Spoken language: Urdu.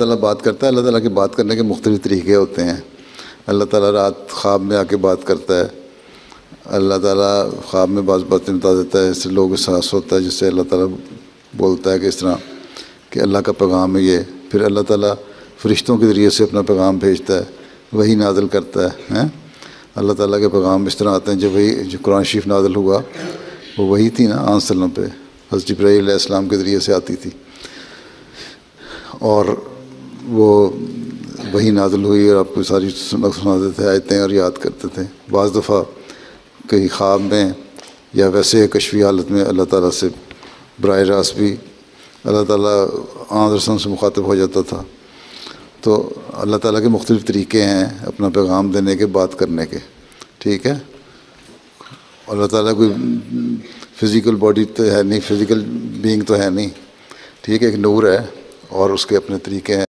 تعالیٰ بات کرتا ہے. اللہ تعالیٰ کے بات کرنے کے مختلف طریقے ہوتے ہیں. اللہ تعالیٰ رات خواب میں آ کے بات کرتا ہے. اللہ تعالیٰ خواب میں بعض باتیں بتا دیتا ہے. اس سے لوگ احساس ہوتا ہے جس سے اللہ تعالیٰ بولتا ہے کہ اس طرح کہ اللہ کا پیغام ہے یہ. پھر اللہ تعالیٰ فرشتوں کے ذریعے سے اپنا پیغام بھیجتا ہے, وہی نازل کرتا ہے. اللہ تعالیٰ کے پیغام اس طرح آتے ہیں. جو قرآن شریف نازل ہوا وہ وہی تھی نا آن وسلم پہ, حضرت جبرائیل علیہ السلام کے ذریعے سے آتی تھی, اور وہ وہی نازل ہوئی اور آپ کو ساری سناتے تھے آیتیں اور یاد کرتے تھے. بعض دفعہ کہیں خواب میں یا ویسے کشفی حالت میں اللہ تعالیٰ سے براہ راست بھی اللہ تعالیٰ آن رسول سے مخاطب ہو جاتا تھا. تو اللہ تعالیٰ کے مختلف طریقے ہیں اپنا پیغام دینے کے, بات کرنے کے. ٹھیک ہے. اللہ تعالیٰ کوئی فزیکل باڈی تو ہے نہیں, فزیکل بینگ تو ہے نہیں. ٹھیک ہے, ایک نور ہے اور اس کے اپنے طریقے ہیں.